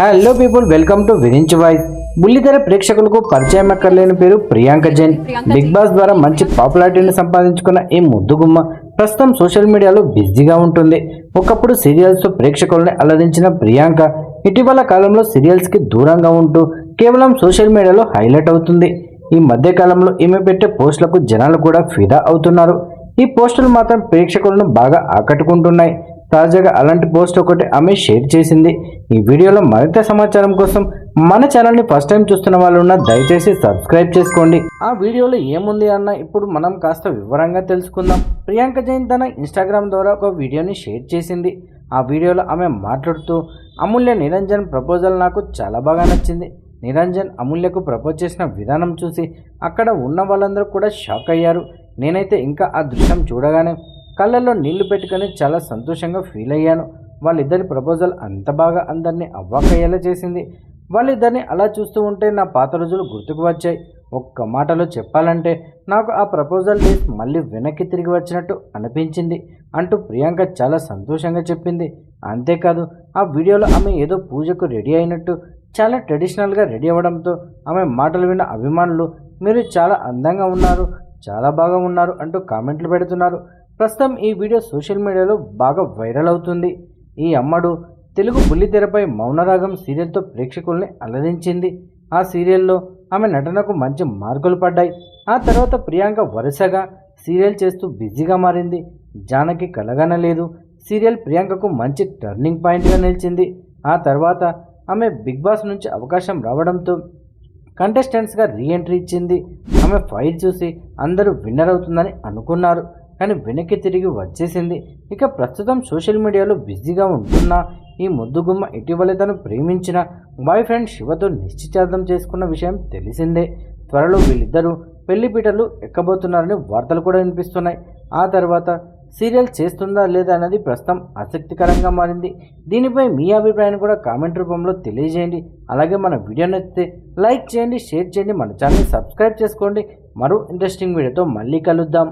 Hello people, welcome to Virinchi voice. బుల్లితెర ప్రేక్షకులకు పరిచయం అక్కర్లేని పేరు ప్రియాంక జైన్. బిగ్ బాస్ ద్వారా మంచి పాపులారిటీని సంపాదించుకున్న ఈ ముద్దుగుమ్మ ప్రస్తుతం సోషల్ మీడియాలో బిజీగా ఉంటుంది. ఒకప్పుడు సీరియల్స్తో ప్రేక్షకుల్ని అలరించిన ప్రియాంక ఇటీవల కాలంలో సీరియల్స్కి దూరంగా ఉంటూ కేవలం సోషల్ మీడియాలో హైలైట్ అవుతుంది. ఈ మధ్య కాలంలో ఈమె పెట్టే పోస్టులకు జనాలు కూడా ఫిదా అవుతున్నారు. ఈ పోస్టులు మాత్రం ప్రేక్షకులను బాగా ఆకట్టుకుంటున్నాయి. తాజాగా అలాంటి పోస్ట్ ఒకటి ఆమె షేర్ చేసింది. ఈ వీడియోలో మరింత సమాచారం కోసం మన ఛానల్ని ఫస్ట్ టైం చూస్తున్న వాళ్ళు ఉన్న దయచేసి సబ్స్క్రైబ్ చేసుకోండి. ఆ వీడియోలో ఏముంది అన్న ఇప్పుడు మనం కాస్త వివరంగా తెలుసుకుందాం. ప్రియాంక జైన్ తన ఇన్స్టాగ్రామ్ ద్వారా ఒక వీడియోని షేర్ చేసింది. ఆ వీడియోలో ఆమె మాట్లాడుతూ, అమూల్య నిరంజన్ ప్రపోజల్ నాకు చాలా బాగా నచ్చింది. నిరంజన్ అమూల్యకు ప్రపోజ్ చేసిన విధానం చూసి అక్కడ ఉన్న వాళ్ళందరూ కూడా షాక్ అయ్యారు. నేనైతే ఇంకా ఆ దృశ్యం చూడగానే కళ్ళల్లో నీళ్లు పెట్టుకొని చాలా సంతోషంగా ఫీల్ అయ్యాను. వాళ్ళిద్దరి ప్రపోజల్ అంత బాగా అందరినీ అవ్వాకయ్యేలా చేసింది. వాళ్ళిద్దరిని అలా చూస్తూ ఉంటే నా పాత రోజులు గుర్తుకు వచ్చాయి. ఒక్క మాటలో చెప్పాలంటే నాకు ఆ ప్రపోజల్ డేస్ మళ్ళీ వెనక్కి తిరిగి వచ్చినట్టు అనిపించింది అంటూ ప్రియాంక చాలా సంతోషంగా చెప్పింది. అంతేకాదు, ఆ వీడియోలో ఆమె ఏదో పూజకు రెడీ అయినట్టు చాలా ట్రెడిషనల్గా రెడీ అవ్వడంతో ఆమె మాటలు విన్న అభిమానులు మీరు చాలా అందంగా ఉన్నారు, చాలా బాగా ఉన్నారు అంటూ కామెంట్లు పెడుతున్నారు. ప్రస్తుతం ఈ వీడియో సోషల్ మీడియాలో బాగా వైరల్ అవుతుంది. ఈ అమ్మడు తెలుగు బుల్లితెరపై మౌనరాగం సీరియల్తో ప్రేక్షకుల్ని అలరించింది. ఆ సీరియల్లో ఆమె నటనకు మంచి మార్కులు పడ్డాయి. ఆ తర్వాత ప్రియాంక వరుసగా సీరియల్ చేస్తూ బిజీగా మారింది. జానకి కలగనలేదు సీరియల్ ప్రియాంకకు మంచి టర్నింగ్ పాయింట్గా నిలిచింది. ఆ తర్వాత ఆమె బిగ్ బాస్ నుంచి అవకాశం రావడంతో కంటెస్టెంట్స్గా రీఎంట్రీ ఇచ్చింది. ఆమె ఫైట్ చూసి అందరూ విన్నర్ అవుతుందని అనుకున్నారు, కానీ వెనక్కి తిరిగి వచ్చేసింది. ఇక ప్రస్తుతం సోషల్ మీడియాలో బిజీగా ఉంటున్న ఈ ముద్దుగుమ్మ ఇటీవల తను ప్రేమించిన బాయ్ ఫ్రెండ్ శివతో నిశ్చితార్థం చేసుకున్న విషయం తెలిసిందే. త్వరలో వీళ్ళిద్దరూ పెళ్లిపీటలు ఎక్కబోతున్నారని వార్తలు కూడా వినిపిస్తున్నాయి. ఆ తర్వాత సీరియల్ చేస్తుందా లేదా అన్నది ప్రస్తుతం ఆసక్తికరంగా మారింది. దీనిపై మీ అభిప్రాయాన్ని కూడా కామెంట్ రూపంలో తెలియజేయండి. అలాగే మన వీడియో నచ్చితే లైక్ చేయండి, షేర్ చేయండి, మన ఛానల్ని సబ్స్క్రైబ్ చేసుకోండి. మరో ఇంట్రెస్టింగ్ వీడియోతో మళ్ళీ కలుద్దాం.